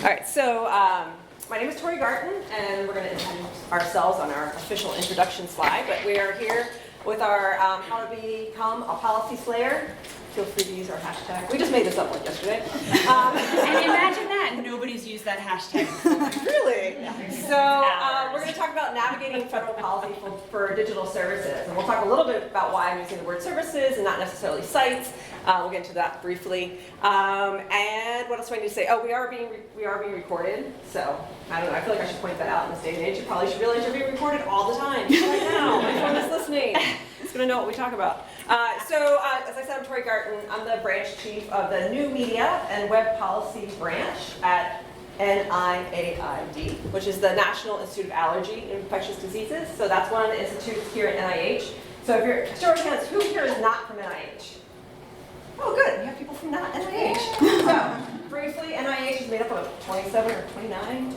All right, so my name is Tori Garten, and we're going to introduce ourselves on our official introduction slide, but we are here with our how to become a policy slayer. Feel free to use our hashtag. We just made this up like yesterday. And imagine that, nobody's used that hashtag before. Really? So we're going to talk about navigating federal policy for digital services. And we'll talk a little bit about why I'm using the word services and not necessarily sites. We'll get into that briefly. And what else do I need to say? Oh, we are being recorded. So I don't know, I feel like I should point that out in this day and age. You probably should realize you're being recorded all the time. Right now, my phone is listening. It's going to know what we talk about. As I said, I'm Tori Garten. I'm the branch chief of the New Media and Web Policy branch at NIAID, which is the National Institute of Allergy and Infectious Diseases. So that's one of the institutes here at NIH. So if you're, show of hands, who here is not from NIH? Oh, good. We have people from not NIH. So briefly, NIH is made up of 27 or 29?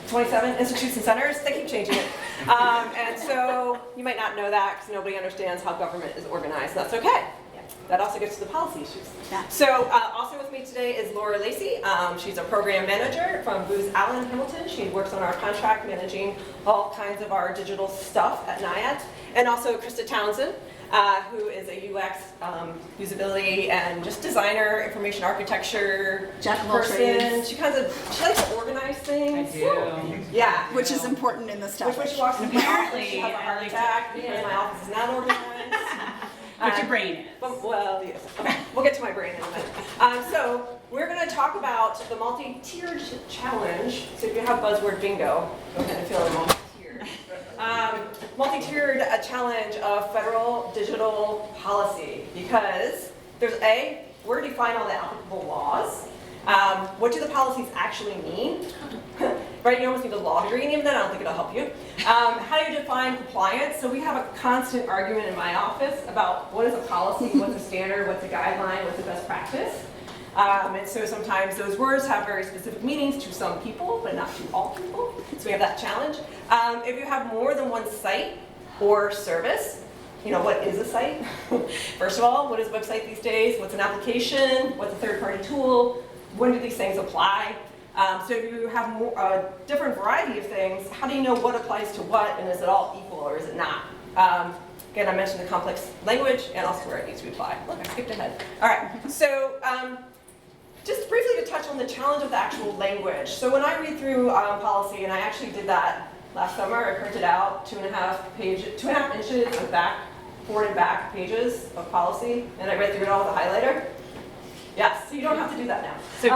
27 institutes and centers. They keep changing it. And so you might not know that because nobody understands how government is organized. That's okay. That also gets to the policy issues. Yeah. So also with me today is Lacy. She's a program manager from Booz, Hamilton. She works on our contract, managing all kinds of our digital stuff at NIAID. And also Krista Townsend, who is a UX, usability, and just designer, information architecture person. She likes to organize things. I do. Yeah. Which is important in this topic. Which when she walks into my office, she has a Apparently, heart attack because my office is not organized. But your brain is. Well, yes. Okay. We'll get to my brain in a minute. So we're going to talk about the multi-tiered challenge. So if you have buzzword bingo, go ahead and fill in multi-tiered. Multi-tiered challenge of federal digital policy, because there's where do you find all the applicable laws? What do the policies actually mean? Right, you almost need a law degree in even that. I don't think it'll help you. How do you define compliance? So we have a constant argument in my office about what is a policy, what's a standard, what's a guideline, what's a best practice. And so sometimes those words have very specific meanings to some people, but not to all people. So we have that challenge. If you have more than one site or service, what is a site? First of all, what is a website these days? What's an application? What's a third-party tool? When do these things apply? So if you have a different variety of things, how do you know what applies to what, and is it all equal or is it not? Again, I mentioned the complex language and also where it needs to be applied. Look, I skipped ahead. All right, so just briefly to touch on the challenge of the actual language. So when I read through policy, and I actually did that last summer, I printed out 2.5 inches of forward and back pages of policy, and I read through it all with a highlighter. Yes, so you don't have to do that now. So,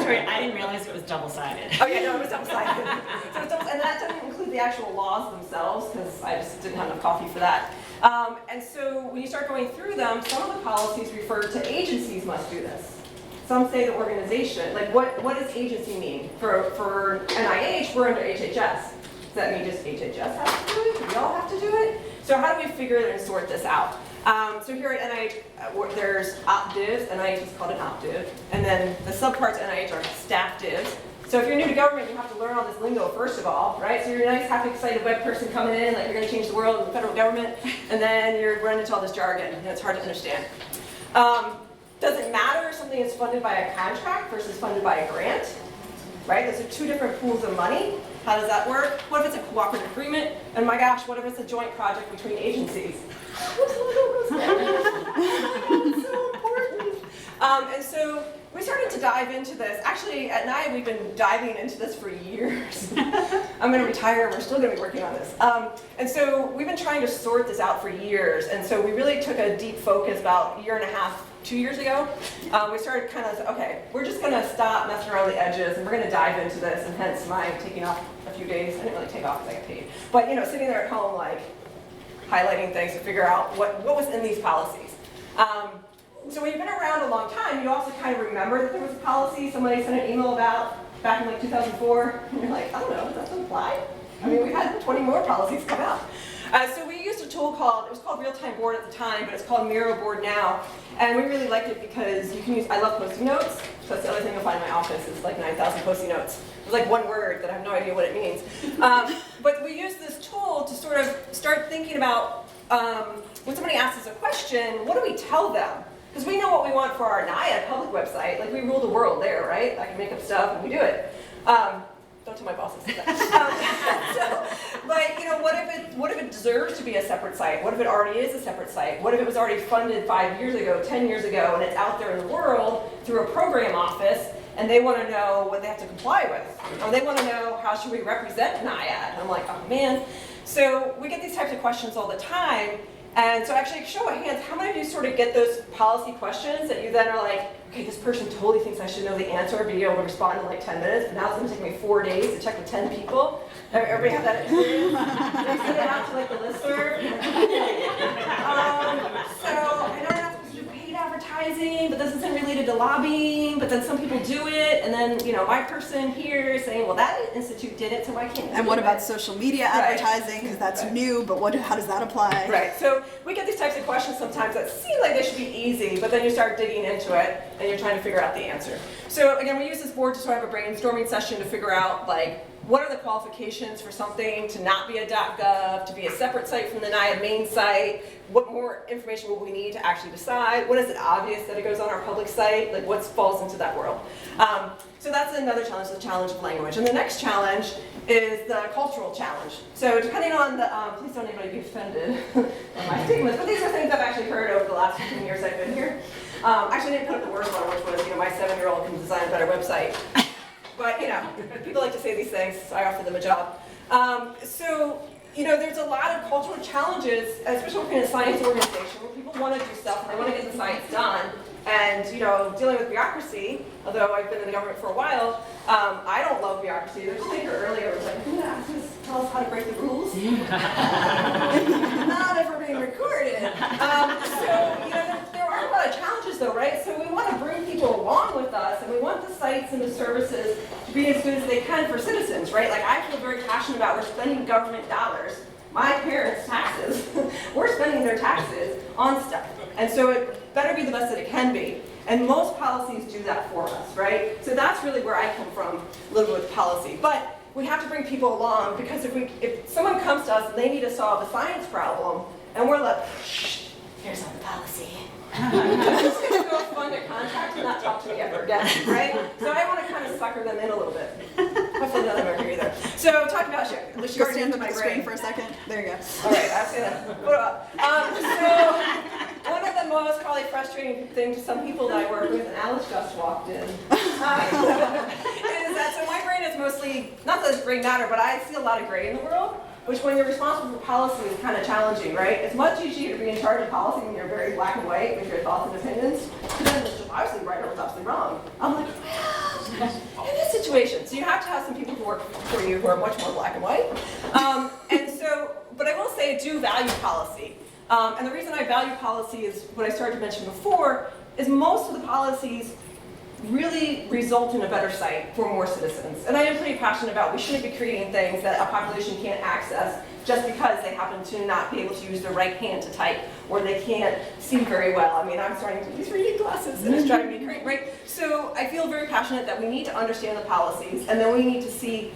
sorry, I didn't realize it was double-sided. Oh yeah, no, it was double-sided. And that doesn't include the actual laws themselves, because I just didn't have enough coffee for that. And so when you start going through them, some of the policies refer to agencies must do this. Some say the organization. Like, what does agency mean? For NIH, we're under HHS. Does that mean just HHS has to do it? Do we all have to do it? So how do we figure and sort this out? So here at NIH, there's op-divs. NIH is called an op-div. And then the subparts of NIH are staff divs. So if you're new to government, you have to learn all this lingo first of all, right? So you're a nice, happy, excited web person coming in, like you're going to change the world in the federal government, and then you're running into all this jargon, and it's hard to understand. Does it matter if something is funded by a contract versus funded by a grant? Right? Those are two different pools of money. How does that work? What if it's a cooperative agreement? And my gosh, what if it's a joint project between agencies? It's so important. And so we started to dive into this. Actually, at NIAID, we've been diving into this for years. I'm going to retire. We're still going to be working on this. And so we've been trying to sort this out for years. And so we really took a deep focus about a year and a half, 2 years ago. We started kind of, okay, we're just going to stop messing around the edges, and we're going to dive into this, and hence my taking off a few days. I didn't really take off because I got paid. But, sitting there at home, like, highlighting things to figure out what was in these policies. So when you've been around a long time, you also kind of remember that there was a policy somebody sent an email about back in like 2004, and you're like, I don't know, does that apply? I mean, we've had 20 more policies come out. So we used a tool it was called Real-Time Board at the time, but it's called Miro Board now. And we really liked it because you can use, I love Post-it notes. So that's the other thing you'll find in my office is like 9,000 Post-it notes. It's like one word that I have no idea what it means. But we use this tool to sort of start thinking about when somebody asks us a question, what do we tell them? Because we know what we want for our NIAID public website. Like, we rule the world there, right? I can make up stuff and we do it. Don't tell my bosses that. But what if it deserves to be a separate site? What if it already is a separate site? What if it was already funded 5 years ago, 10 years ago, and it's out there in the world through a program office, and they want to know what they have to comply with, or they want to know how should we represent NIAID? And I'm like, oh man. So we get these types of questions all the time. And so actually, show of hands, how many of you sort of get those policy questions that you then are like, okay, this person totally thinks I should know the answer, be able to respond in like 10 minutes, but now it's going to take me 4 days to check with 10 people. Everybody have that experience? They send it out to like the listserv. So I know that's supposed to do paid advertising, but this isn't related to lobbying, but then some people do it, and then, my person here is saying, well, that institute did it, so why can't you? And what about social media advertising? Because that's new, but how does that apply? Right, so we get these types of questions sometimes that seem like they should be easy, but then you start digging into it, and you're trying to figure out the answer. So again, we use this board to sort of have a brainstorming session to figure out, like, what are the qualifications for something to not be a .gov, to be a separate site from the NIAID main site? What more information will we need to actually decide? When is it obvious that it goes on our public site? Like, what falls into that world? So that's another challenge, the challenge of language. And the next challenge is the cultural challenge. So depending on the, please don't anybody be offended by my statements, but these are things I've actually heard over the last 15 years I've been here. Actually, I didn't put up the worst one, which was, my 7-year-old can design a better website. But, people like to say these things, so I offer them a job. There's a lot of cultural challenges, especially working in a science organization, where people want to do stuff and they want to get the science done. And, dealing with bureaucracy, although I've been in the government for a while, I don't love bureaucracy. There's a speaker earlier who was like, can you ask us, tell us how to break the rules? Not ever being recorded. There are a lot of challenges though, right? So we want to bring people along with us, and we want the sites and the services to be as good as they can for citizens, right? Like, I feel very passionate about we're spending government dollars, my parents' taxes, we're spending their taxes on stuff. And so it better be the best that it can be. And most policies do that for us, right? So that's really where I come from, a little bit with policy. But we have to bring people along, because if someone comes to us and they need to solve a science problem, and we're like, shh, here's our policy. It's going to go fund a contract and not talk to me ever again, right? So I want to kind of sucker them in a little bit. Hopefully none of them are here either. So talk about share. Let's Go stand up my screen for a second. There you go. All right, I'll say that. Put it up. So one of the most probably frustrating things to some people that I work with, and Alice just walked in, is that so my brain is mostly, not that it's gray matter, but I see a lot of gray in the world. Which, when you're responsible for policy, is kind of challenging, right? It's much easier to be in charge of policy when you're very black and white with your thoughts and opinions. Because then it's just obviously right or it's obviously wrong. I'm like, well, in this situation. So you have to have some people who work for you who are much more black and white. But I will say I do value policy. And the reason I value policy is what I started to mention before, is most of the policies really result in a better site for more citizens. And I am pretty passionate about we shouldn't be creating things that a population can't access just because they happen to not be able to use their right hand to type, or they can't see very well. I mean, I'm starting to use reading glasses and it's driving me crazy, right? So I feel very passionate that we need to understand the policies, and then we need to see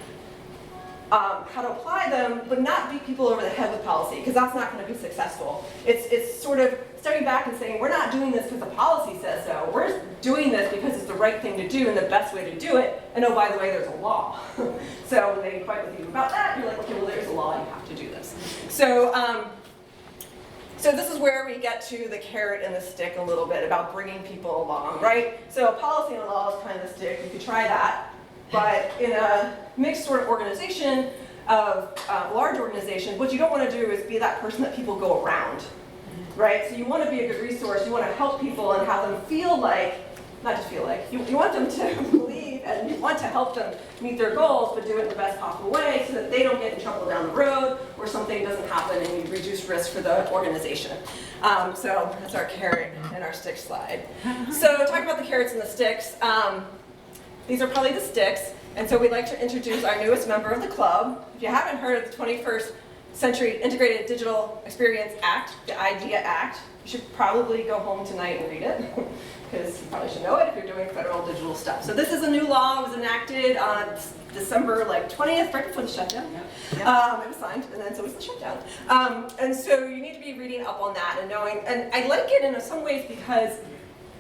how to apply them, but not beat people over the head with policy, because that's not going to be successful. It's sort of stepping back and saying, we're not doing this because the policy says so. We're doing this because it's the right thing to do and the best way to do it. And oh, by the way, there's a law. So when they fight with you about that, you're like, okay, well, there's a law, you have to do this. So this is where we get to the carrot and the stick a little bit about bringing people along, right? So policy and law is kind of the stick. You could try that. But in a mixed sort of organization, large organization, what you don't want to do is be that person that people go around, right? So you want to be a good resource. You want to help people and have them feel like, not just feel like, you want them to believe, and you want to help them meet their goals, but do it in the best possible way so that they don't get in trouble down the road or something doesn't happen and you reduce risk for the organization. So that's our carrot and our stick slide. So talking about the carrots and the sticks, these are probably the sticks, and so we'd like to introduce our newest member of the club. If you haven't heard of the 21st Century Integrated Digital Experience Act, the IDEA Act, you should probably go home tonight and read it, because you probably should know it if you're doing federal digital stuff. So this is a new law. It was enacted on December 20th, right before the shutdown. Yeah. It was signed, and then so was the shutdown. And so you need to be reading up on that and knowing, and I like it in some ways because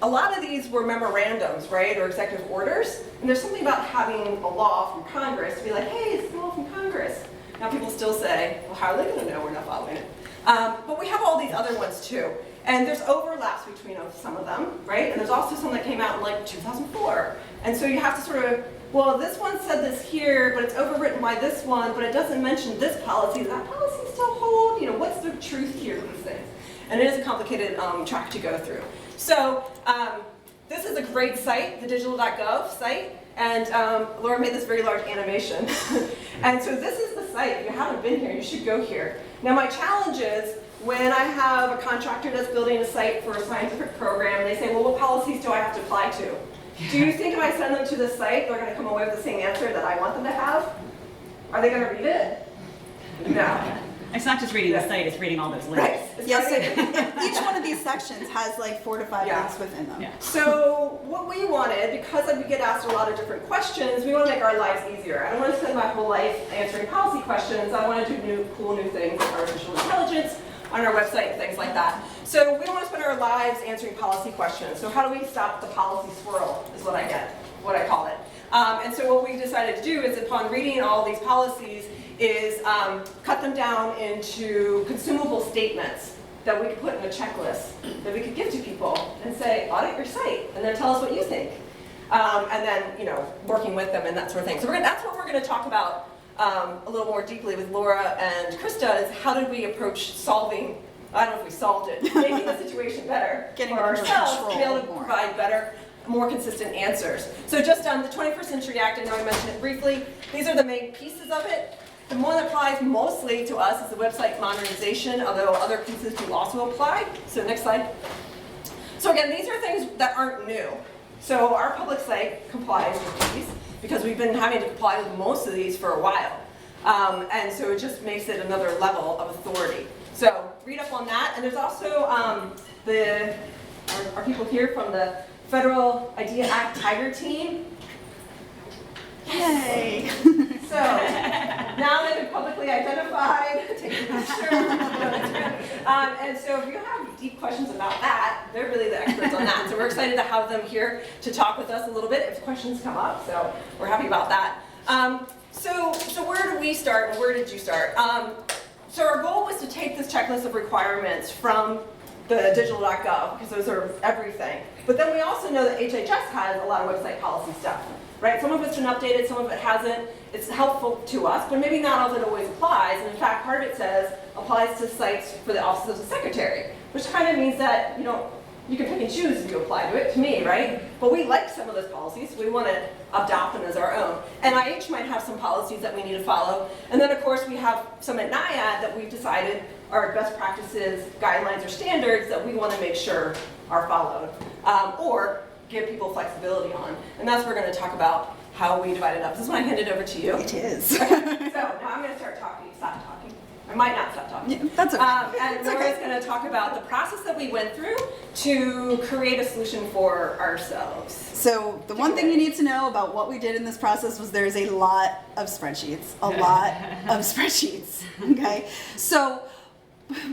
a lot of these were memorandums, right, or executive orders, and there's something about having a law from Congress to be like, hey, it's a law from Congress. Now people still say, well, how are they going to know we're not following it? But we have all these other ones too. And there's overlaps between some of them, right? And there's also some that came out in like 2004. And so you have to sort of, well, this one said this here, but it's overwritten by this one, but it doesn't mention this policy. Does that policy still hold? You know, what's the truth here of these things? And it is a complicated track to go through. So this is a great site, the digital.gov site. And Laura made this very large animation. And so this is the site. If you haven't been here, you should go here. Now my challenge is, when I have a contractor that's building a site for a scientific program, they say, well, what policies do I have to apply to? Do you think if I send them to this site, they're going to come away with the same answer that I want them to have? Are they going to read it? No. It's not just reading the site, it's reading all those links. Right. Yes, each one of these sections has like 4 to 5 links within them. Yeah. So what we wanted, because we get asked a lot of different questions, we want to make our lives easier. I don't want to spend my whole life answering policy questions. I want to do cool new things like artificial intelligence on our website and things like that. So we don't want to spend our lives answering policy questions. So how do we stop the policy swirl is what I call it. And so what we decided to do is, upon reading all these policies, is cut them down into consumable statements that we could put in a checklist that we could give to people and say, audit your site, and then tell us what you think. And then, you know, working with them and that sort of thing. So that's what we're going to talk about a little more deeply with Laura and Krista, is how did we approach solving, I don't know if we solved it, making the situation better Getting for it under ourselves, to be control able to more. provide better, more consistent answers. So just on the 21st Century Act, I know I mentioned it briefly, these are the main pieces of it. The one that applies mostly to us is the website modernization, although other pieces do also apply. So next slide. So again, these are things that aren't new. So our public site complies with these because we've been having to comply with most of these for a while. And so it just makes it another level of authority. So read up on that. And there's also our people here from the Federal IDEA Act Tiger team. Yay! So now they've been publicly identified, take a picture, and so if you have deep questions about that, they're really the experts on that. So we're excited to have them here to talk with us a little bit if questions come up. So we're happy about that. So where do we start, and where did you start? So our goal was to take this checklist of requirements from the digital.gov, because those are everything. But then we also know that HHS has a lot of website policy stuff. Right? Some of it's been updated, some of it hasn't. It's helpful to us, but maybe not all of it always applies. And in fact, part of it says applies to sites for the Office of the Secretary, which kind of means that you can pick and choose if you apply to it, to me, right? But we like some of those policies, so we want to adopt them as our own. NIH might have some policies that we need to follow. And then of course we have some at NIAID that we've decided are best practices, guidelines, or standards that we want to make sure are followed. Or give people flexibility on. And that's what we're going to talk about, how we divide it up. This is when I hand it over to you. It is. Okay, so now I'm going to stop talking. I might not stop talking. Yeah, that's okay. And Laura's going to talk about the process that we went through to create a solution for ourselves. So the one thing you need to know about what we did in this process was there's a lot of spreadsheets. Okay? So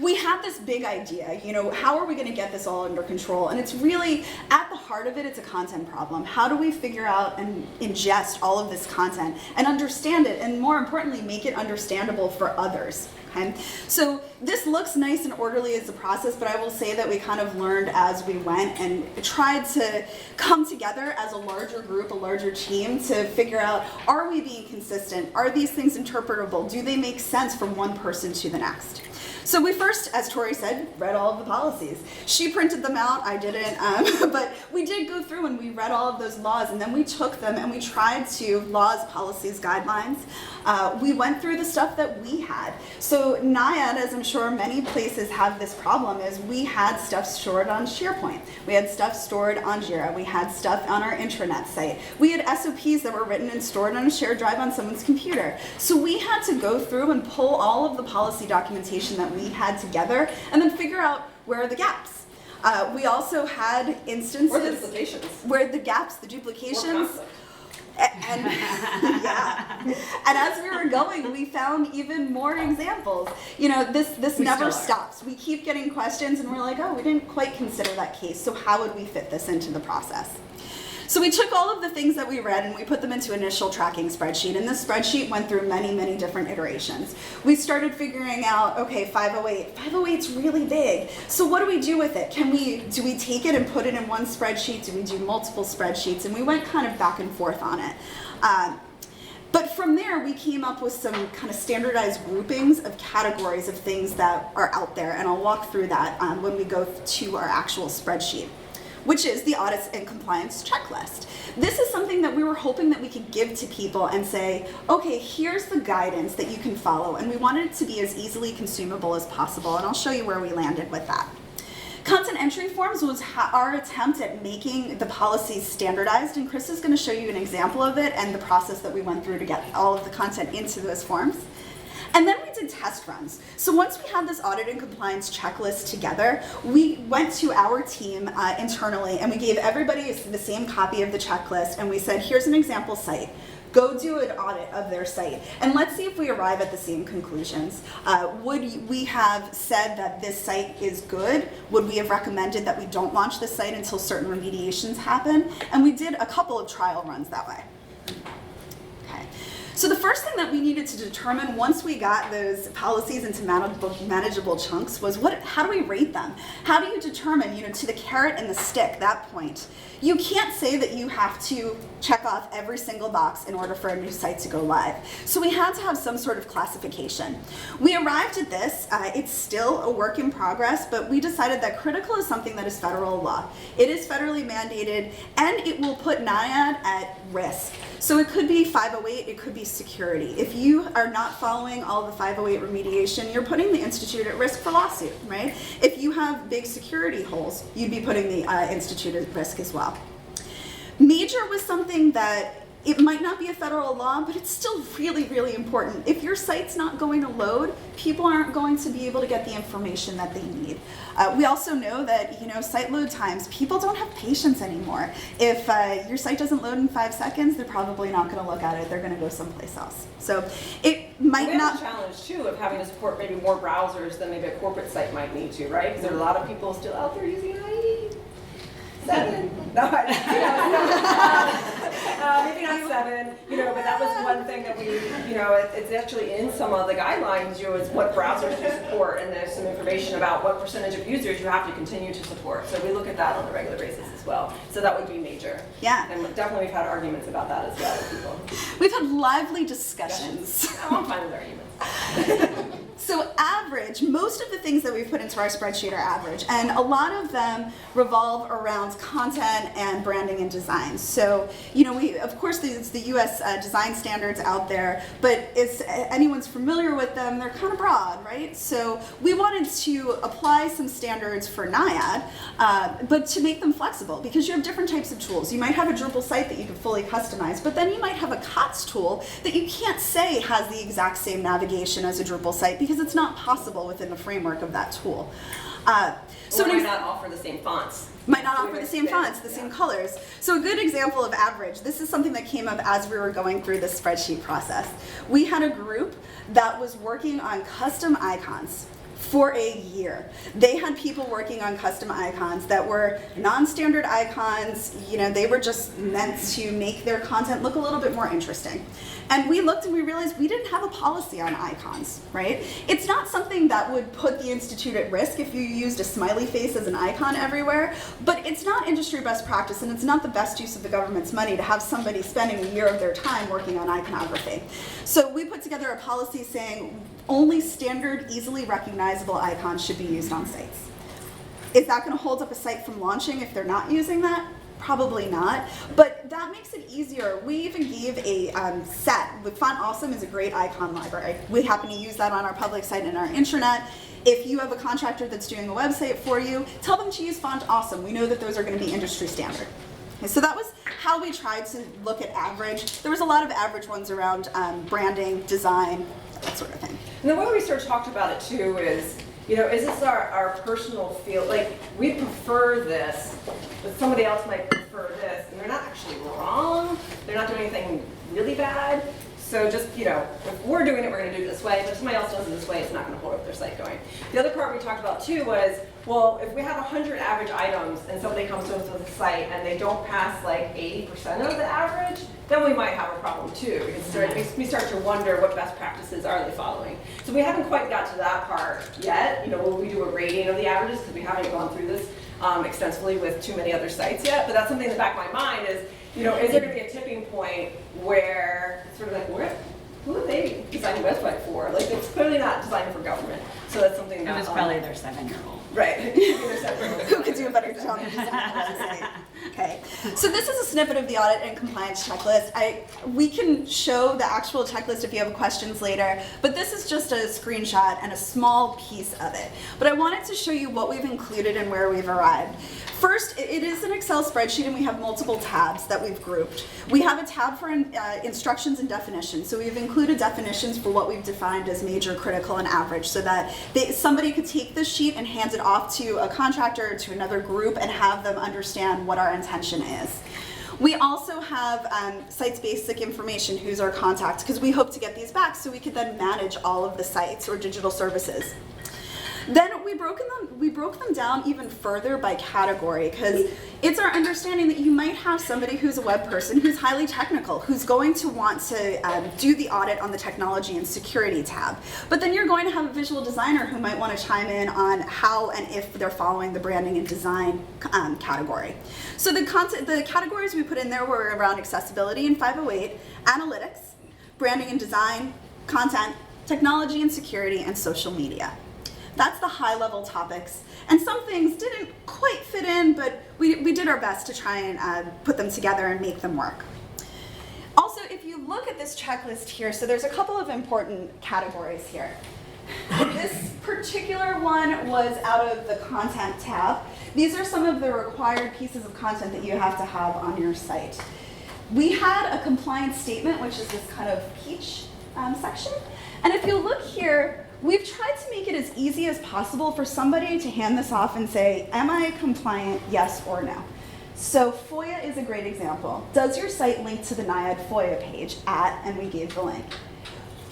we had this big idea, how are we going to get this all under control? And it's really, at the heart of it, it's a content problem. How do we figure out and ingest all of this content and understand it, and more importantly, make it understandable for others? Okay? So this looks nice and orderly as a process, but I will say that we kind of learned as we went and tried to come together as a larger group, a larger team, to figure out, are we being consistent? Are these things interpretable? Do they make sense from one person to the next? So we first, as Tori said, read all of the policies. She printed them out, I didn't, but we did go through and we read all of those laws, and then we took them and we tried to, laws, policies, guidelines, we went through the stuff that we had. So NIAID, as I'm sure many places have this problem, is we had stuff stored on SharePoint. We had stuff stored on Jira. We had stuff on our intranet site. We had SOPs that were written and stored on a shared drive on someone's computer. So we had to go through and pull all of the policy documentation that we had together and then figure out where are the gaps. We also had instances Or the duplications. where the gaps, the duplications, Or conflict. and yeah, And as we were going, we found even more examples. You know, this never stops. We keep getting questions and we're like, oh, we didn't quite consider that case, so how would we fit this into the process? So we took all of the things that we read and we put them into an initial tracking spreadsheet, and this spreadsheet went through many, many different iterations. We started figuring out, okay, 508's really big. So what do we do with it? Do we take it and put it in one spreadsheet? Do we do multiple spreadsheets? And we went kind of back and forth on it. But from there, we came up with some kind of standardized groupings of categories of things that are out there, and I'll walk through that when we go to our actual spreadsheet, which is the audits and compliance checklist. This is something that we were hoping that we could give to people and say, okay, here's the guidance that you can follow, and we wanted it to be as easily consumable as possible, and I'll show you where we landed with that. Content entry forms was our attempt at making the policies standardized, and Krista's going to show you an example of it and the process that we went through to get all of the content into those forms. And then we did test runs. So once we had this audit and compliance checklist together, we went to our team internally and we gave everybody the same copy of the checklist, and we said, here's an example site. Go do an audit of their site, and let's see if we arrive at the same conclusions. Would we have said that this site is good? Would we have recommended that we don't launch this site until certain remediations happen? And we did a couple of trial runs that way. So the first thing that we needed to determine once we got those policies into manageable chunks was how do we rate them? How do you determine, to the carrot and the stick, that point? You can't say that you have to check off every single box in order for a new site to go live. So we had to have some sort of classification. We arrived at this. It's still a work in progress, but we decided that critical is something that is federal law. It is federally mandated, and it will put NIAID at risk. So it could be 508, it could be security. If you are not following all the 508 remediation, you're putting the institute at risk for lawsuit, right? If you have big security holes, you'd be putting the institute at risk as well. Major was something that it might not be a federal law, but it's still really, really important. If your site's not going to load, people aren't going to be able to get the information that they need. We also know that, site load times, people don't have patience anymore. If your site doesn't load in 5 seconds, they're probably not going to look at it. They're going to go someplace else. So it might we not. have a challenge too of having to support maybe more browsers than maybe a corporate site might need to, right? Because there are a lot of people still out there using IE. 7. No, maybe not 7. But that was one thing that we, it's actually in some of the guidelines. Is what browsers to support, and there's some information about what percentage of users you have to continue to support. So we look at that on a regular basis as well. So that would be major. Yeah. And definitely we've had arguments about that as well with people. We've had lively discussions. I'm fine with arguments. So average, most of the things that we've put into our spreadsheet are average, and a lot of them revolve around content and branding and design. So, of course, there's the US design standards out there, but if anyone's familiar with them, they're kind of broad, right? So we wanted to apply some standards for NIAID, but to make them flexible, because you have different types of tools. You might have a Drupal site that you can fully customize, but then you might have a COTS tool that you can't say has the exact same navigation as a Drupal site, because it's not possible within the framework of that tool. So it might not offer the same fonts. Might not offer the same fonts, the same colors. So a good example of average, this is something that came up as we were going through the spreadsheet process. We had a group that was working on custom icons for a year. They had people working on custom icons that were non-standard icons. They were just meant to make their content look a little bit more interesting. And we looked and we realized we didn't have a policy on icons, right? It's not something that would put the institute at risk if you used a smiley face as an icon everywhere, but it's not industry best practice, and it's not the best use of the government's money to have somebody spending a year of their time working on iconography. So we put together a policy saying only standard, easily recognizable icons should be used on sites. Is that going to hold up a site from launching if they're not using that? Probably not, but that makes it easier. We even gave a set. Font Awesome is a great icon library. We happen to use that on our public site and our intranet. If you have a contractor that's doing a website for you, tell them to use Font Awesome. We know that those are going to be industry standard. Okay, so that was how we tried to look at average. There was a lot of average ones around branding, design, that sort of thing. And the way we sort of talked about it too is, is this our personal feel? Like, we prefer this, but somebody else might prefer this, and they're not actually wrong. They're not doing anything really bad. So So just, if we're doing it, we're going to do it this way. But if somebody else does it this way, it's not going to hold up their site going. The other part we talked about too was, well, if we have 100 average items and somebody comes to us with a site and they don't pass like 80% of the average, then we might have a problem too. Because we start to wonder what best practices are they following. So we haven't quite got to that part yet. Will we do a rating of the averages? Because we haven't gone through this extensively with too many other sites yet. But that's something in the back of my mind is, is there going to be a tipping point where it's sort of like, who are they designing a website for? Like, it's clearly not designed for government. So that's something that... It was probably their 7-year-old. Right. Who could do a better job of designing a website? Okay. So this is a snippet of the audit and compliance checklist. We can show the actual checklist if you have questions later, but this is just a screenshot and a small piece of it. But I wanted to show you what we've included and where we've arrived. First, it is an Excel spreadsheet and we have multiple tabs that we've grouped. We have a tab for instructions and definitions. So we've included definitions for what we've defined as major, critical, and average so that somebody could take this sheet and hand it off to a contractor or to another group and have them understand what our intention is. We also have sites basic information, who's our contact, because we hope to get these back so we could then manage all of the sites or digital services. Then we broke them down even further by category, because it's our understanding that you might have somebody who's a web person who's highly technical, who's going to want to do the audit on the technology and security tab. But then you're going to have a visual designer who might want to chime in on how and if they're following the branding and design category. So the categories we put in there were around accessibility and 508, analytics, branding and design, content, technology and security, and social media. That's the high-level topics. And some things didn't quite fit in, but we did our best to try and put them together and make them work. Also, if you look at this checklist here, so there's a couple of important categories here. This particular one was out of the content tab. These are some of the required pieces of content that you have to have on your site. We had a compliance statement, which is this kind of peach section. And if you look here, we've tried to make it as easy as possible for somebody to hand this off and say, am I compliant, yes or no? So FOIA is a great example. Does your site link to the NIAID FOIA page and we gave the link.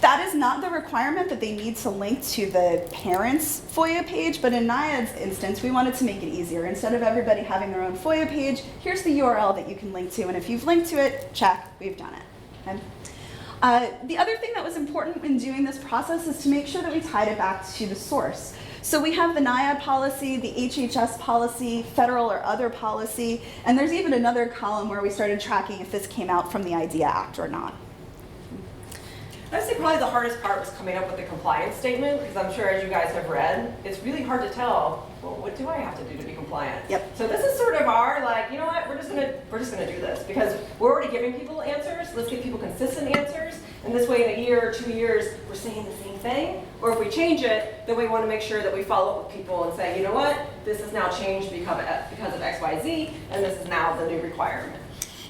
That is not the requirement that they need to link to the parents' FOIA page, but in NIAID's instance, we wanted to make it easier. Instead of everybody having their own FOIA page, here's the URL that you can link to, and if you've linked to it, check, we've done it. Okay? The other thing that was important in doing this process is to make sure that we tied it back to the source. So we have the NIAID policy, the HHS policy, federal or other policy, and there's even another column where we started tracking if this came out from the IDEA Act or not. I'd say probably the hardest part was coming up with the compliance statement, because I'm sure as you guys have read, it's really hard to tell, well, what do I have to do to be compliant? Yep. So this is sort of our, like, you know what, we're just gonna do this, because we're already giving people answers, let's give people consistent answers, and this way in a year or 2 years, we're saying the same thing, or if we change it, then we wanna make sure that we follow up with people and say, you know what, this has now changed because of X, Y, Z, and this is now the new requirement.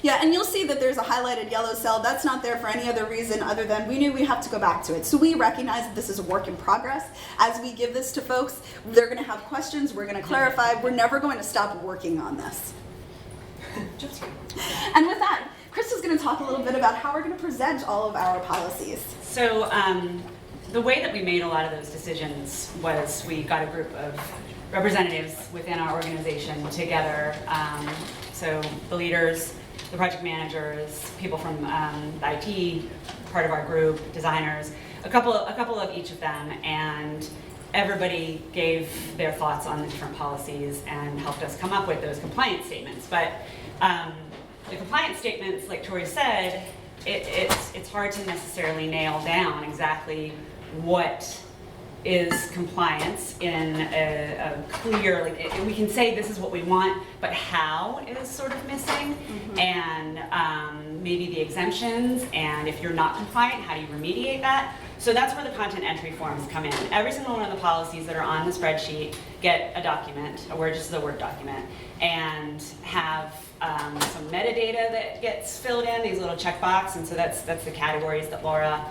Yeah, and you'll see that there's a highlighted yellow cell. That's not there for any other reason other than we knew we'd have to go back to it. So we recognize that this is a work in progress. As we give this to folks, they're going to have questions, we're going to clarify, we're never going to stop working on this. And with that, Krista's going to talk a little bit about how we're going to present all of our policies. So the way that we made a lot of those decisions was we got a group of representatives within our organization together. So the leaders, the project managers, people from IT, part of our group, designers, a couple of each of them, and everybody gave their thoughts on the different policies and helped us come up with those compliance statements. But the compliance statements, like Tori said, it's hard to necessarily nail down exactly what is compliance in a clear, like we can say this is what we want, but how is sort of missing, and maybe the exemptions, and if you're not compliant, how do you remediate that? So that's where the content entry forms come in. Every single one of the policies that are on the spreadsheet get a document, a Word, just a Word document, and have some metadata that gets filled in, these little checkbox, and so that's the categories that Laura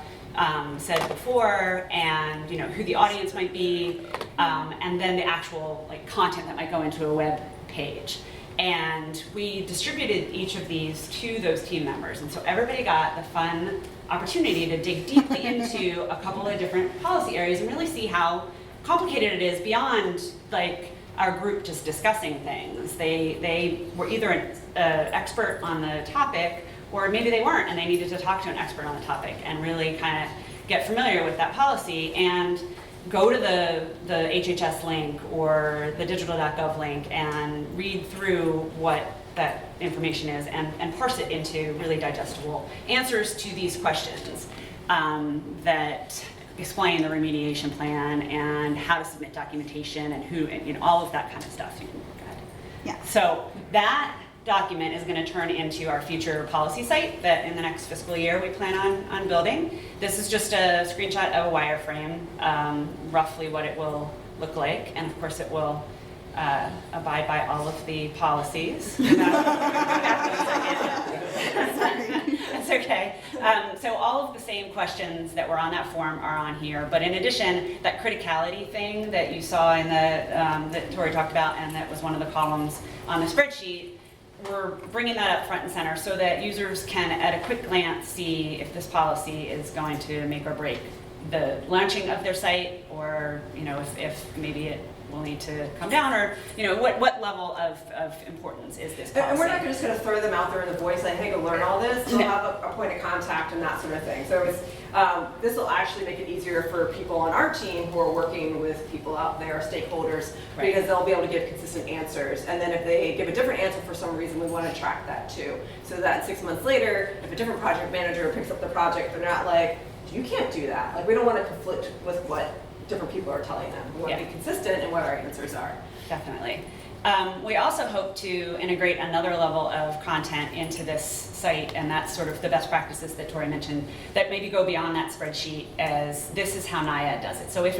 said before, and who the audience might be, and then the actual content that might go into a web page. And we distributed each of these to those team members. And so everybody got the fun opportunity to dig deeply into a couple of different policy areas and really see how complicated it is beyond like our group just discussing things. They were either an expert on the topic, or maybe they weren't and they needed to talk to an expert on the topic and really kind of get familiar with that policy and go to the HHS link or the digital.gov link and read through what that information is and parse it into really digestible answers to these questions that explain the remediation plan and how to submit documentation and who, and, all of that kind of stuff you can look at. Yeah. So that document is going to turn into our future policy site that in the next fiscal year we plan on building. This is just a screenshot of a wireframe, roughly what it will look like, and of course it will abide by all of the policies. That's okay. So all of the same questions that were on that form are on here, but in addition, that criticality thing that you saw in the that Tori talked about, and that was one of the columns on the spreadsheet, we're bringing that up front and center so that users can, at a quick glance, see if this policy is going to make or break the launching of their site, or if maybe it will need to come down, or what level of importance is this policy. And we're not just going to throw them out there in the voice saying, hey, go learn all this. We'll have a point of contact and that sort of thing. So it's this will actually make it easier for people on our team who are working with people out there, stakeholders, right, because they'll be able to give consistent answers. And then if they give a different answer for some reason, we want to track that too. So that 6 months later, if a different project manager picks up the project, they're not like, you can't do that. Like, we don't want to conflict with what different people are telling them. We want to be consistent in what our answers are. Definitely. We also hope to integrate another level of content into this site, and that's sort of the best practices that Tori mentioned that maybe go beyond that spreadsheet, as this is how NIAID does it. So if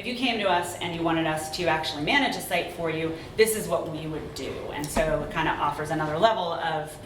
you came to us and you wanted us to actually manage a site for you, this is what we would do. And so it kind of offers another level of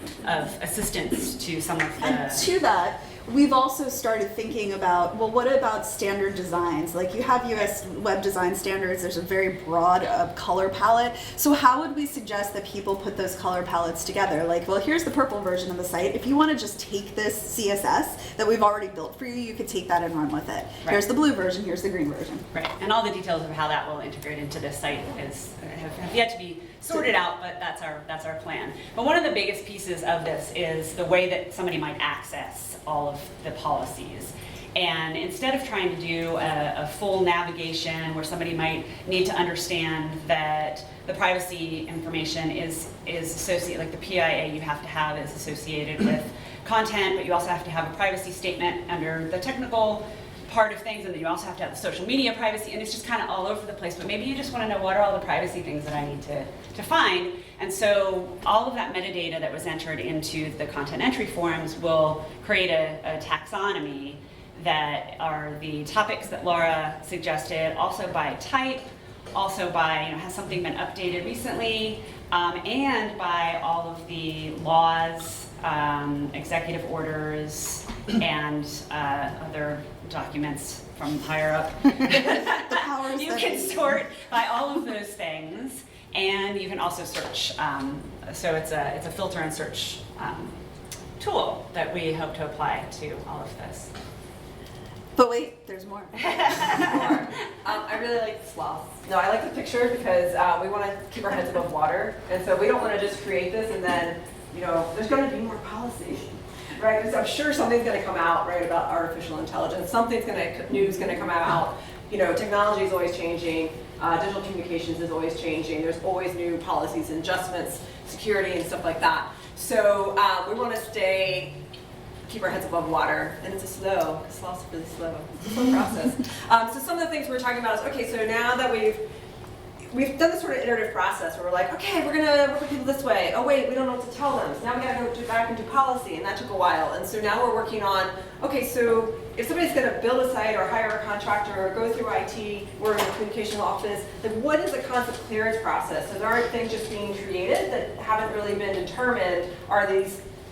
assistance to some of the... And to that, we've also started thinking about, well, what about standard designs? Like, you have US web design standards, there's a very broad color palette. So how would we suggest that people put those color palettes together? Like, well, here's the purple version of the site. If you want to just take this CSS that we've already built for you, you could take that and run with it. Right. Here's the blue version, here's the green version. Right, and all the details of how that will integrate into this site have yet to be sorted out, but that's our plan. But one of the biggest pieces of this is the way that somebody might access all of the policies. And instead of trying to do a full navigation where somebody might need to understand that the privacy information is associated, like the PIA you have to have is associated with content, but you also have to have a privacy statement under the technical part of things, and then you also have to have the social media privacy, and it's just kind of all over the place. But maybe you just want to know what are all the privacy things that I need to find. And so all of that metadata that was entered into the content entry forms will create a taxonomy that are the topics that Laura suggested, also by type, also by, has something been updated recently, and by all of the laws, executive orders, and other documents from higher up. The powers You that can be. sort by all of those things, and you can also search. So it's a filter and search tool that we hope to apply to all of this. But wait, there's more. I really like the sloths. No, I like the picture because we want to keep our heads above water, and so we don't want to just create this and then, there's going to be more policy, right? Because I'm sure something's going to come out, right, about artificial intelligence. News going to come out. Technology is always changing. Digital communications is always changing. There's always new policies and adjustments, security and stuff like that. So we want to keep our heads above water, and it's sloths are really slow. It's a slow process. So some of the things we're talking about is, okay, so now that we've done this sort of iterative process where we're like, okay, we're gonna work with people this way. Oh wait, we don't know what to tell them. So now we gotta go back and do policy, and that took a while. And so now we're working on, okay, so if somebody's gonna build a site or hire a contractor or go through IT, we're in the communication office, like what is the concept clearance process? So there aren't things just being created that haven't really been determined.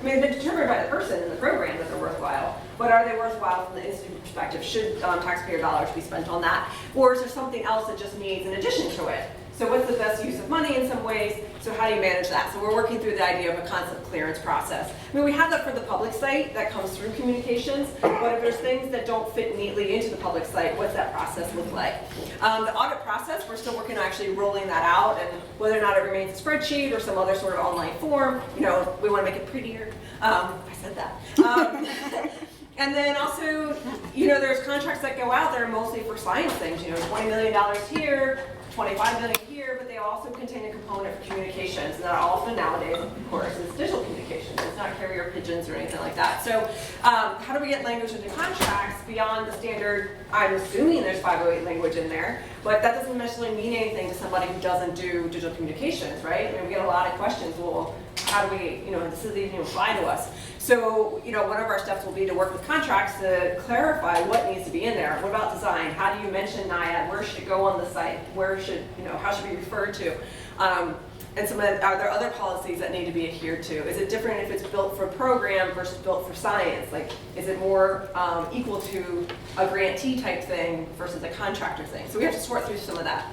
They've been determined by the person in the program that they're worthwhile, but are they worthwhile from the institute perspective? Should taxpayer dollars be spent on that? Or is there something else that just needs an addition to it? So what's the best use of money in some ways? So how do you manage that? So we're working through the idea of a concept clearance process. I mean, we have that for the public site that comes through communications, but if there's things that don't fit neatly into the public site, what's that process look like? The audit process, we're still working on actually rolling that out, and whether or not it remains a spreadsheet or some other sort of online form, we want to make it prettier. I said that. And then also, there's contracts that go out that are mostly for science things, $20 million here, $25 million here, but they also contain a component for communications. And that often nowadays, of course, is digital communications. It's not carrier pigeons or anything like that. So how do we get language into contracts beyond the standard? I'm assuming there's 508 language in there, but that doesn't necessarily mean anything to somebody who doesn't do digital communications, right? I mean, we get a lot of questions. Well, how do we, this doesn't even apply to us. So, one of our steps will be to work with contracts to clarify what needs to be in there. What about design? How do you mention NIAID? Where should it go on the site? Where should, how should it be referred to? And are there other policies that need to be adhered to? Is it different if it's built for a program versus built for science? Like, is it more equal to a grantee type thing versus a contractor thing? So we have to sort through some of that.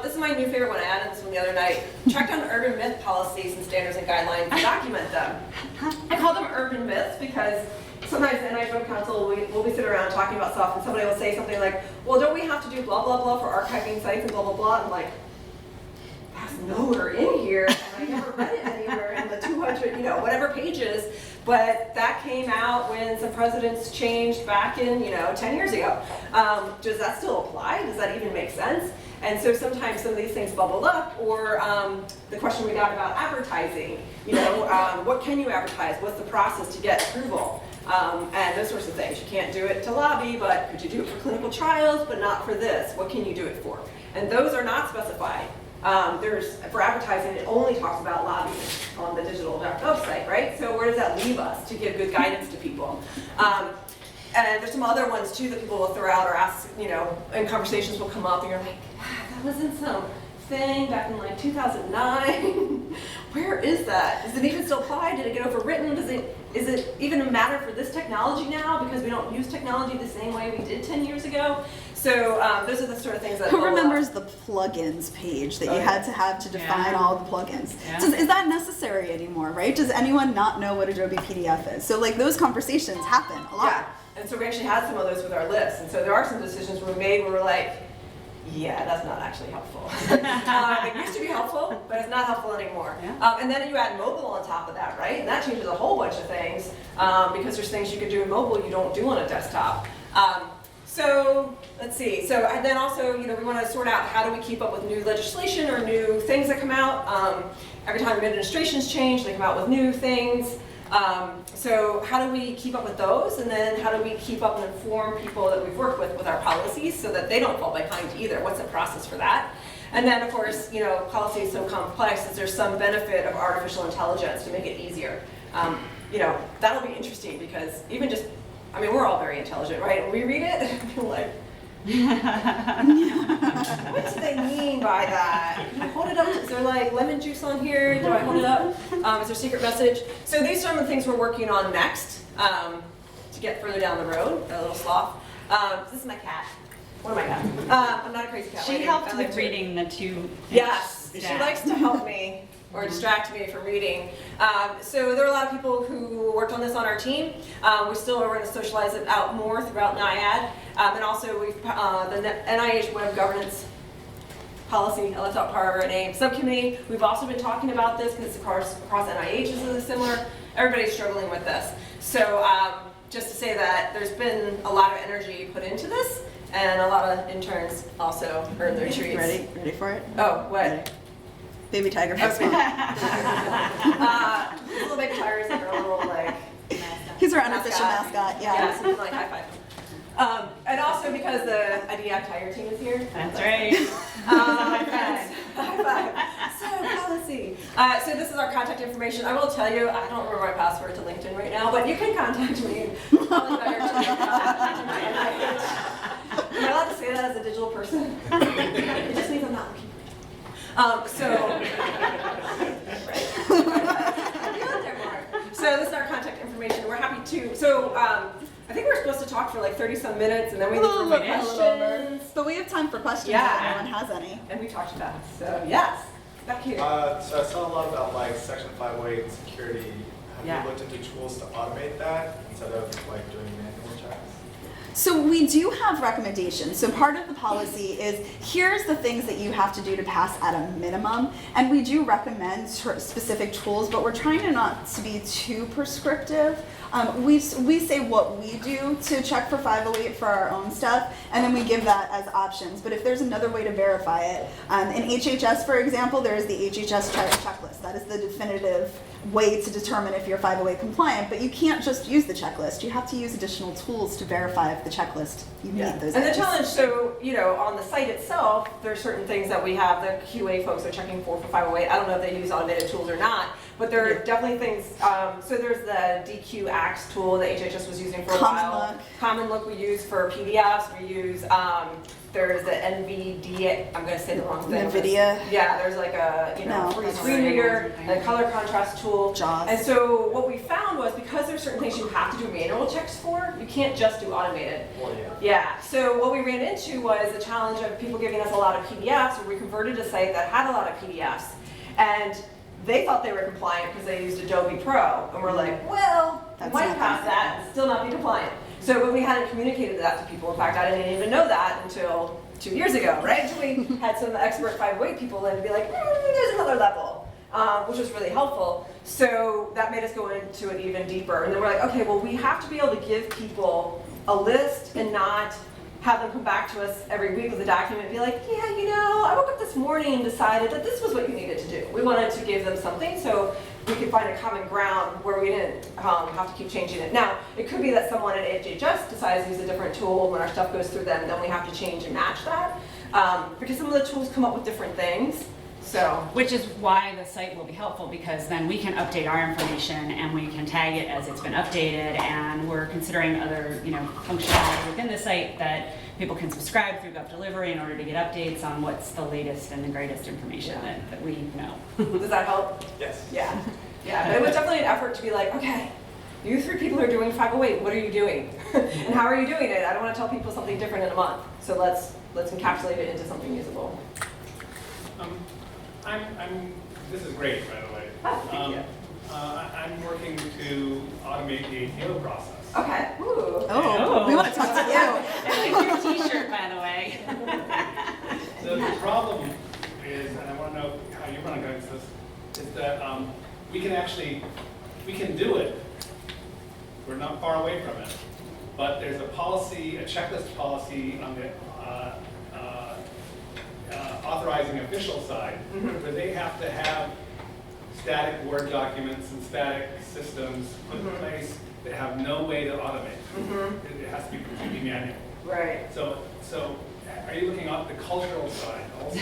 This is my new favorite one. I added this one the other night. Track down urban myth policies and standards and guidelines and document them. I call them urban myths because sometimes the NIAID Web Council, we'll be sitting around talking about stuff and somebody will say something like, well, don't we have to do blah, blah, blah for archiving sites and blah, blah, blah. I'm like, that's nowhere in here. And I never read it anywhere in the 200, whatever pages. But that came out when some presidents changed back in, 10 years ago. Does that still apply? Does that even make sense? And so sometimes some of these things bubbled up, or the question we got about advertising. What can you advertise? What's the process to get approval? And those sorts of things. You can't do it to lobby, but could you do it for clinical trials, but not for this? What can you do it for? And those are not specified. For advertising, it only talks about lobbying on the digital.gov site, right? So where does that leave us to give good guidance to people? And there's some other ones too that people will throw out or ask, and conversations will come up and you're like, that was in some thing back in like 2009. Where is that? Does it even still apply? Did it get overwritten? Is it even a matter for this technology now because we don't use technology the same way we did 10 years ago? So those are the sort of things that Who remembers the plugins page that you had to have to define all the plugins? Yeah. So is that necessary anymore, right? Does anyone not know what Adobe PDF is? So like those conversations happen a lot. Yeah, and so we actually had some of those with our lists. And so there are some decisions we made where we're like, yeah, that's not actually helpful. It used to be helpful, but it's not helpful anymore. Yeah. And then you add mobile on top of that, right? And that changes a whole bunch of things because there's things you can do in mobile you don't do on a desktop. So let's see. So and then also, we want to sort out how do we keep up with new legislation or new things that come out. Every time administrations change, they come out with new things. So how do we keep up with those? And then how do we keep up and inform people that we've worked with our policies so that they don't fall behind either? What's the process for that? And then of course, policy is so complex that there's some benefit of artificial intelligence to make it easier. That'll be interesting because even just, we're all very intelligent, right? When we read it, we're like, what do they mean by that? Can you hold it up? Is there like lemon juice on here? Do I hold it up? Is there a secret message? So these are some of the things we're working on next to get further down the road. A little sloth. This is my cat. One of my cats. I'm not a crazy cat. She helped with reading the two. Yes, she likes to help me or distract me from reading. So there are a lot of people who worked on this on our team. We still are going to socialize it out more throughout NIAID. And also we've, the NIH Web Governance Policy, I left out part of our name, subcommittee. We've also been talking about this because across NIH is really similar. Everybody's struggling with this. So just to say that there's been a lot of energy put into this and a lot of interns also earned their treats. Ready for it? Oh, what? Ready. Baby tiger face. Little baby tigers and their little like. He's our unofficial mascot. Yeah, so we can like high five him. And also because the IDEA Tiger team is here. That's right. High five. So policy. So this is our contact information. I will tell you, I don't remember my password to LinkedIn right now, but you can contact me. Probably better to contact my NIH. Am I allowed to say that as a digital person? It just means I'm not looking. So this is our contact information. We're happy to. So I think we're supposed to talk for like 30 some minutes, and then we A look little for over, a little questions. over. But we have time for questions Yeah. if anyone has any. And we talked fast. So yes, back here. So I saw a lot about like Section 508 security. Have Yeah. you looked into tools to automate that instead of like doing manual checks? So we do have recommendations. So part of the policy is here's the things that you have to do to pass at a minimum. And we do recommend specific tools, but we're trying to not to be too prescriptive. We say what we do to check for 508 for our own stuff, and then we give that as options. But if there's another way to verify it, in HHS, for example, there is the HHS checklist. That is the definitive way to determine if you're 508 compliant, but you can't just use the checklist. You have to use additional tools to verify if the checklist you meet those And the items. challenge, so, you know, on the site itself, there's certain things that we have, the QA folks are checking for 508. I don't know if they use automated tools or not, but there are definitely things, so there's the DQ Acts tool that HHS was using for a Common while. Look. Common Look we use for PDFs, we use, there's the NVDA, I'm gonna say the wrong thing. NVIDIA. Yeah, there's like a, you know, No, free that's screen right. reader, a color contrast tool. JAWS. And so what we found was because there's certain things you have to do manual checks for, you can't just do automated. Well, yeah. Yeah, so what we ran into was the challenge of people giving us a lot of PDFs, or we converted a site that had a lot of PDFs, and they thought they were compliant because they used Adobe Pro, and we're like, well, you That's might not pass gonna that and still not be compliant. So, but we hadn't communicated that to people. In fact, I didn't even know that until 2 years ago, right? So we had some expert 508 people and be like, there's another level, which was really helpful. So that made us go into it even deeper. And then we're like, okay, well, we have to be able to give people a list and not have them come back to us every week with a document and be like, yeah, you know, I woke up this morning and decided that this was what you needed to do. We wanted to give them something so we could find a common ground where we didn't have to keep changing it. Now, it could be that someone at HHS decides to use a different tool when our stuff goes through them, then we have to change and match that. Because some of the tools come up with different things. So, Which is why the site will be helpful, because then we can update our information and we can tag it as it's been updated, and we're considering other, you know, functionality within the site that people can subscribe through GovDelivery in order to get updates on what's the latest and the greatest information that we know. does that help? Yes. Yeah. Yeah, but it was definitely an effort to be like, okay, you 3 people are doing 508, what are you doing? And how are you doing it? I don't want to tell people something different in a month. So let's encapsulate it into something usable. This is great, by the way. Oh, thank you. I'm working to automate the ATO process. Okay. Ooh. Oh, we want to talk to you. It's your t-shirt, by the way. So the problem is, and I want to know how you run against this, is that we can do it. We're not far away from it. But there's a policy, a checklist policy on the authorizing official side, where they have to have static Word documents and static systems put in place that have no way to automate. It has to be completely manual. Right. So are you looking at the cultural side also?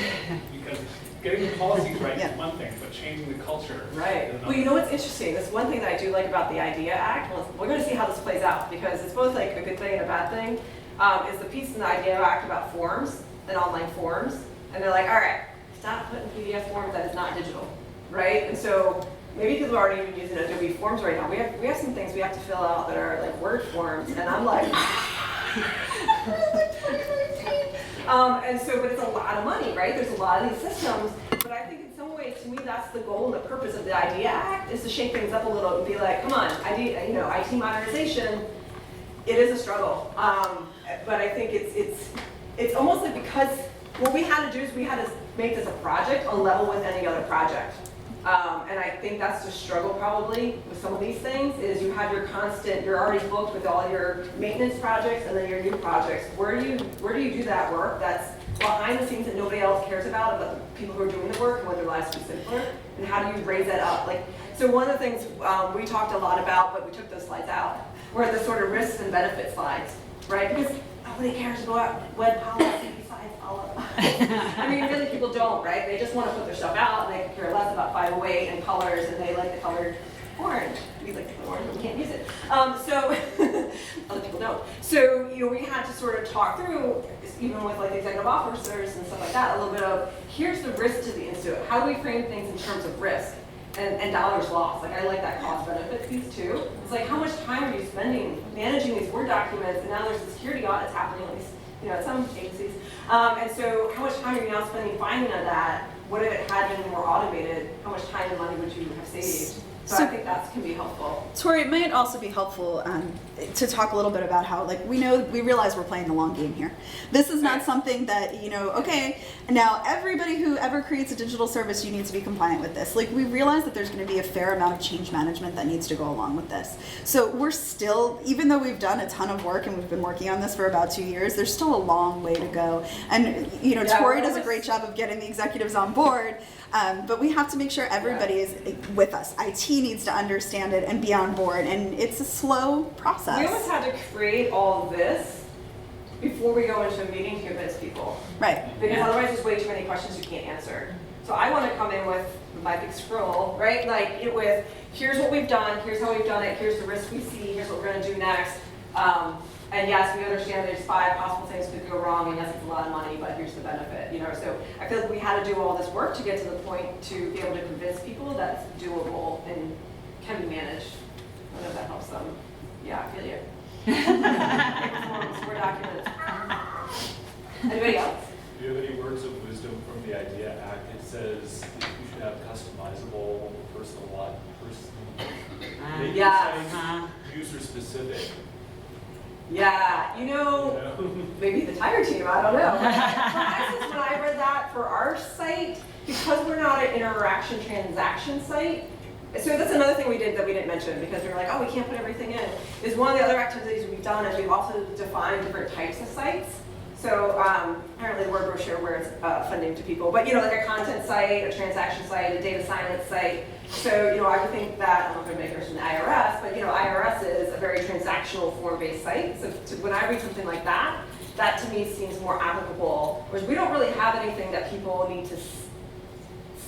Because getting the policies right is one thing, but changing the culture is Right. another. Well, you know what's interesting? This one thing that I do like about the IDEA Act, well, we're going to see how this plays out, because it's both like a good thing and a bad thing, is the piece in the IDEA Act about forms and online forms. And they're like, all right, stop putting PDF forms that is not digital, right? And so maybe people aren't even using Adobe Forms right now. We have some things we have to fill out that are like Word forms, and I'm like, and so, but it's a lot of money, right? There's a lot of these systems, but I think in some ways, to me, that's the goal and the purpose of the IDEA Act, is to shake things up a little and be like, come on, IT modernization, it is a struggle. But I think it's almost like, because what we had to do is we had to make this a project on level with any other project. And I think that's the struggle probably with some of these things, is you have you're already booked with all your maintenance projects and then your new projects. Where do you do that work that's behind the scenes that nobody else cares about the people who are doing the work and want their lives to be simpler? And how do you raise that up? So one of the things we talked a lot about, but we took those slides out, were the sort of risks and benefit slides, right? Because nobody cares about web policy besides all of them. I mean, really, people don't, right? They just want to put their stuff out, and they care less about 508 and colors, and they like the color orange. We like the color orange, but we can't use it. So other people don't. So we had to sort of talk through, even with like the executive officers and stuff like that, a little bit of, here's the risk to the institute. How do we frame things in terms of risk? and dollars lost. Like I like that cost benefit piece too. It's like how much time are you spending managing these Word documents, and now there's the security audits happening, at least at some agencies. And so how much time are you now spending finding on that? What if it had been more automated? How much time and money would you have saved? So I think that can be helpful. Tori, it might also be helpful to talk a little bit about how, like, we realize we're playing the long game here. This is not something that, okay, now everybody who ever creates a digital service, you need to be compliant with this. Like, we realize that there's going to be a fair amount of change management that needs to go along with this. So we're still, even though we've done a ton of work and we've been working on this for about 2 years, there's still a long way to go. And, Tori does a great job of getting the executives on board. But we have to make sure everybody is with us. IT needs to understand it and be on board, and it's a slow process. We almost had to create all of this before we go into a meeting to convince people. Right. Because otherwise there's way too many questions you can't answer. So I want to come in with my big scroll, right? Like with, here's what we've done, here's how we've done it, here's the risk we see, here's what we're going to do next. And yes, we understand there's 5 possible things that could go wrong, and yes, it's a lot of money, but here's the benefit, So I feel like we had to do all this work to get to the point to be able to convince people that it's doable and can be managed. I don't know if that helps them. Yeah, I feel you. Word documents. Anybody else? Do you have any words of wisdom from the IDEA Act? It says you should have customizable, user specific. Yeah, maybe the Tiger team, I don't know. For instance, when I read that for our site, because we're not an interaction transaction site, so that's another thing we did that we didn't mention because we were like, oh, we can't put everything in, is one of the other activities we've done is we've also defined different types of sites. So apparently the word brochure where it's funding to people, but like a content site, a transaction site, a data science site. So I would think that, I don't know if anybody goes from the IRS, but IRS is a very transactional form-based site. So when I read something like that, that to me seems more applicable. Whereas we don't really have anything that people need to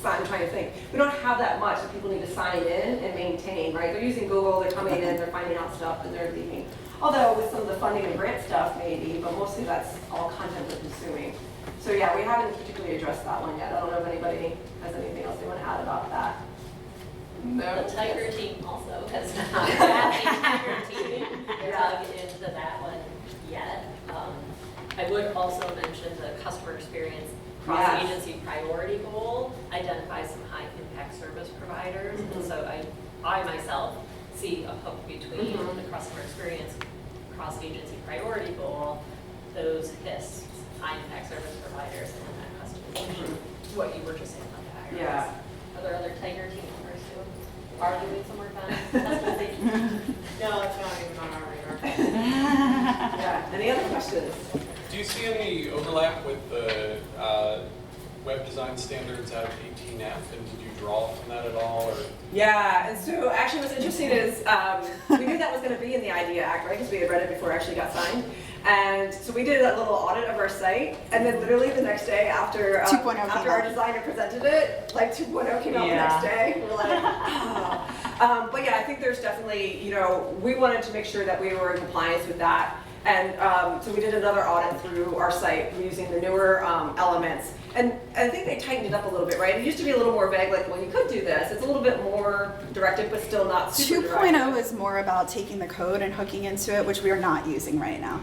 sign. I'm trying to think. We don't have that much that people need to sign in and maintain, right? They're using Google, they're coming in, they're finding out stuff, and they're leaving. Although with some of the funding and grant stuff maybe, but mostly that's all content they're consuming. So yeah, we haven't particularly addressed that one yet. I don't know if anybody has anything else they want to add about that. No. The Tiger team also has not had a Tiger team dug into that one yet. I would also mention the customer experience cross-agency priority goal identifies some high impact service providers. And so I myself see a hook between the customer experience cross-agency priority goal, those HISs, high impact service providers, and then that customization. What you were just saying about the IRS. Yeah. Are there other Tiger team members who are doing some work on customization? No, it's not even on our radar. Yeah. Any other questions? Do you see any overlap with the web design standards out of 18F, and did you draw from that at all? Or? Yeah, and so actually what's interesting is we knew that was going to be in the IDEA Act, right? Because we had read it before it actually got signed. And so we did a little audit of our site, and then literally the next day after our designer presented it, like 2.0 came out the next day. We're like, oh. But yeah, I think there's definitely, we wanted to make sure that we were in compliance with that. And so we did another audit through our site using the newer elements. And I think they tightened it up a little bit, right? It used to be a little more vague, like, well, you could do this. It's a little bit more directive, but still not super 2.0 is more about taking the code and hooking into it, which we are not using right now.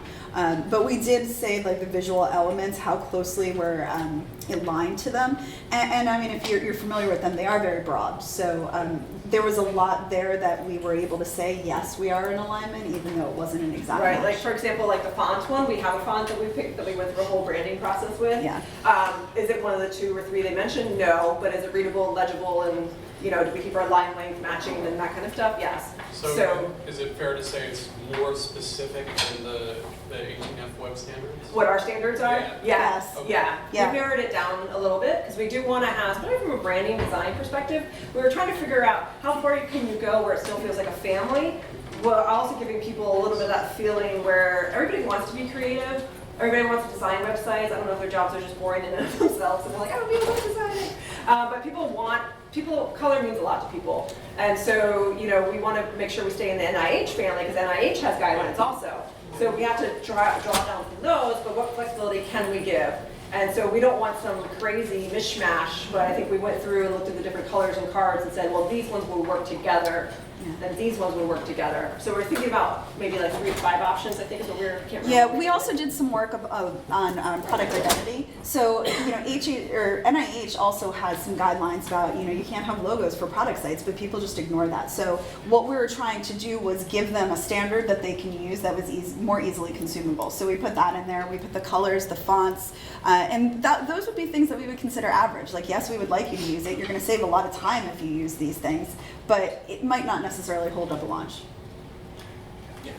But we did say, like, the visual elements, how closely we're aligned to them. And I mean, if you're familiar with them, they are very broad. So there was a lot there that we were able to say, yes, we are in alignment, even though it wasn't an exact match. Like, for example, like the font one, we have a font that we picked that we went through a whole branding process with. Yeah. Is it one of the 2 or 3 they mentioned? No. But is it readable, legible, and do we keep our line length matching and that kind of stuff? Yes. So is it fair to say it's more specific than the 18F web standards? What our standards are? Yeah. Yes. Okay. Yeah. Yeah. We narrowed it down a little bit because we do want to have, especially from a branding design perspective, we were trying to figure out how far can you go where it still feels like a family, while also giving people a little bit of that feeling where everybody wants to be creative. Everybody wants to design websites. I don't know if their jobs are just boring in and of themselves, and they're like, I don't need a web designer. But color means a lot to people. And so, we want to make sure we stay in the NIH family because NIH has guidelines also. So we have to draw down from those, but what flexibility can we give? And so we don't want some crazy mishmash, but I think we went through and looked at the different colors and cards and said, well, these ones will work together, and these ones will work together. So we're thinking about maybe like 3 to 5 options, I think is what we're, can't remember. Yeah, we also did some work on product identity. So, NIH also has some guidelines about, you can't have logos for product sites, but people just ignore that. So what we were trying to do was give them a standard that they can use that was more easily consumable. So we put that in there. We put the colors, the fonts, and those would be things that we would consider average. Like, yes, we would like you to use it. You're going to save a lot of time if you use these things, but it might not necessarily hold up a launch. Can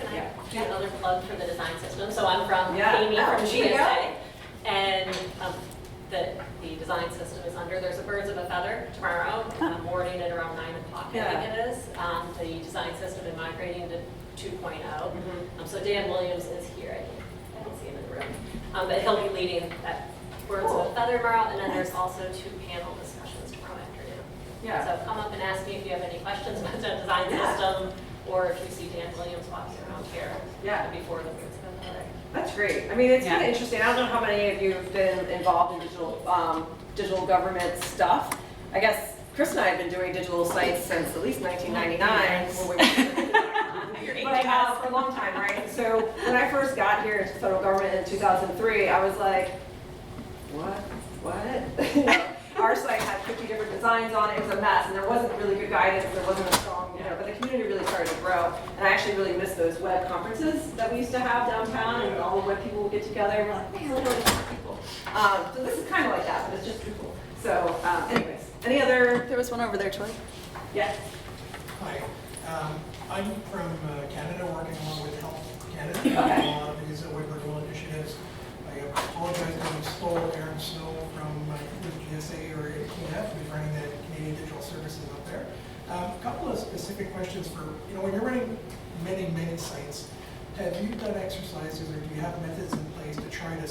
I do another plug for the design system? So I'm from Amy Oh, from there you go. GSA, and the design system is under, there's a birds of a feather tomorrow morning at around 9 o'clock, I think it is. The design system is migrating to 2.0. So Dan Williams is here, I don't see him in the room. But he'll be leading that birds of a feather tomorrow, and then there's also 2 panel discussions tomorrow afternoon. Yeah. So come up and ask me if you have any questions about the design system, or if you see Dan Williams walking around here before the birds of a feather. That's great. I mean, it's kind of interesting. I don't know how many of you have been involved in digital government stuff. I guess Krista and I have been doing digital sites since at least 1999. When we were but for a long time, right? So when I first got here to the federal government in 2003, I was like, what? Our site had 50 different designs on it. It was a mess, and there wasn't really good guidance. There wasn't a strong, but the community really started to grow. And I actually really miss those web conferences that we used to have downtown, and all the web people would get together. And we're like, man, look at all these people. So this is kind of like that, but it's just Drupal. So, anyways, any other? There was one over there, Tori. Yes. Hi, I'm from Canada, working along with Health Canada Okay. on a lot of these web renewal initiatives. I apologize if I stole Aaron Snow from GSA or TNF, who's running the Canadian Digital Services up there. A couple of specific questions for, when you're running many sites, have you done exercises or do you have methods in place to try to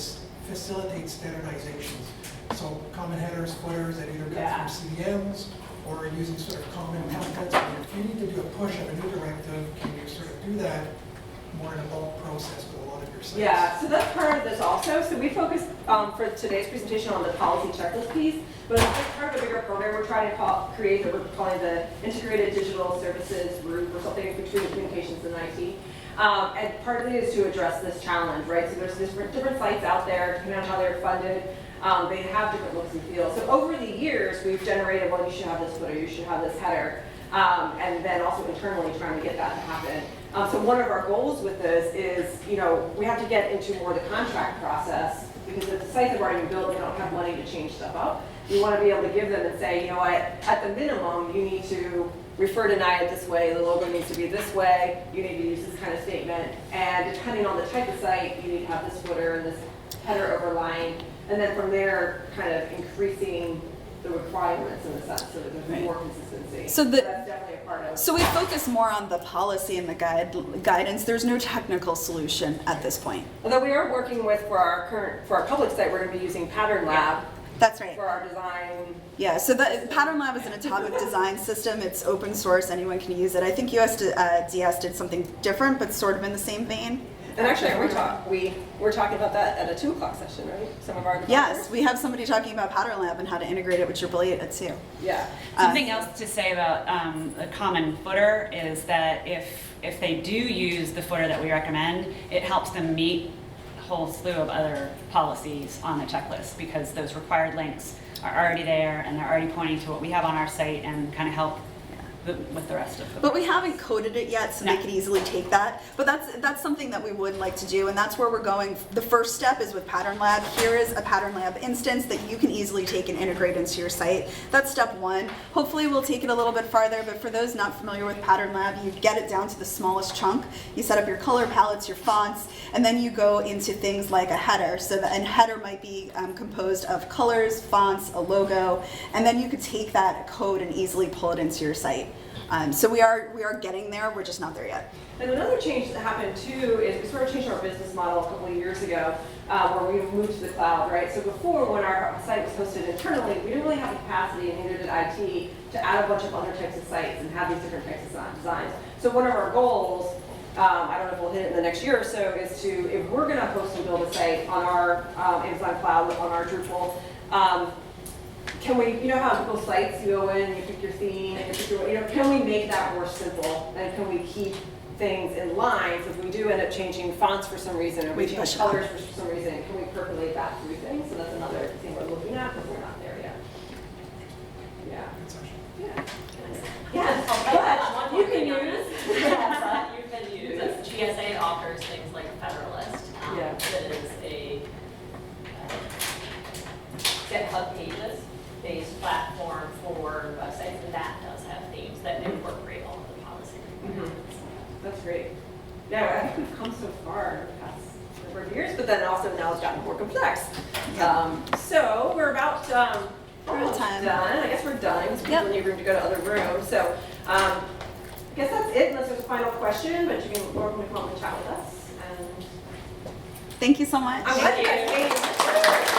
facilitate standardizations? So common headers, footers that either come from CDMs or using sort of common templates. If you need to do a push of a new directive, can you sort of do that more in a bulk process with a lot of your sites? Yeah, so that's part of this also. So we focused for today's presentation on the policy checklist piece, but as part of a bigger program, we're trying to create what we're calling the Integrated Digital Services Group, or something between communications and IT. And partly is to address this challenge, right? So there's different sites out there, depending on how they're funded. They have different looks and feels. So over the years, we've generated, well, you should have this footer, you should have this header, and then also internally trying to get that to happen. So one of our goals with this is, we have to get into more of the contract process, because if the sites have already been built, they don't have money to change stuff up. You want to be able to give them and say, you know what, at the minimum, you need to refer to NIAID this way, the logo needs to be this way, you need to use this kind of statement, and depending on the type of site, you need to have this footer and this header overlying, and then from there, kind of increasing the requirements in the sense so that there's more consistency. So that's definitely a part of. So we focus more on the policy and the guidance. There's no technical solution at this point. Although we are working with, for our public site, we're going to be using Pattern Lab. That's right. For our design. Yeah, so the Pattern Lab is an atomic design system. It's open source, anyone can use it. I think USDS did something different, but sort of in the same vein. And actually, we were talking about that at a 2 o'clock session, right? Some of our developers. Yes, we have somebody talking about Pattern Lab and how to integrate it with Drupal at 2. Yeah. Something else to say about a common footer is that if they do use the footer that we recommend, it helps them meet a whole slew of other policies on the checklist, because those required links are already there and they're already pointing to what we have on our site and kind of help with the rest of the But we haven't coded it yet, so they can easily take that. But that's something that we would like to do, and that's where we're going. The first step is with Pattern Lab. Here is a Pattern Lab instance that you can easily take and integrate into your site. That's step 1. Hopefully we'll take it a little bit farther, but for those not familiar with Pattern Lab, you get it down to the smallest chunk. You set up your color palettes, your fonts, and then you go into things like a header. So a header might be composed of colors, fonts, a logo, and then you could take that code and easily pull it into your site. So we are getting there, we're just not there yet. And another change that happened too is we sort of changed our business model a couple of years ago, where we moved to the cloud, right? So before, when our site was hosted internally, we didn't really have the capacity, and neither did IT, to add a bunch of other types of sites and have these different types of designs. So one of our goals I don't know if we'll hit it in the next year or so, is to, if we're gonna host and build a site on our Amazon Cloud, on our Drupal, can we, you know how on Google Sites you go in, you pick your theme, and you pick your, can we make that more simple? And can we keep things in line? So if we do end up changing fonts for some reason, or we change colors for some reason, can we percolate that through things? So that's another thing we're looking at, but we're not there yet. Yeah. Yeah. One You more can thing on use. this. You can use. GSA offers things like Federalist. Yeah. That is a GitHub pages-based platform for websites, and that does have themes that incorporate all of the policy requirements. That's great. Yeah, I think we've come so far in the past number of years, but then also now it's gotten more complex. So we're about almost time. done. I guess we're done. Because people need room to go to other rooms. So I guess that's it, unless there's a final question, but you can welcome to come up and chat with us. And Thank you so much. I'm glad you guys came.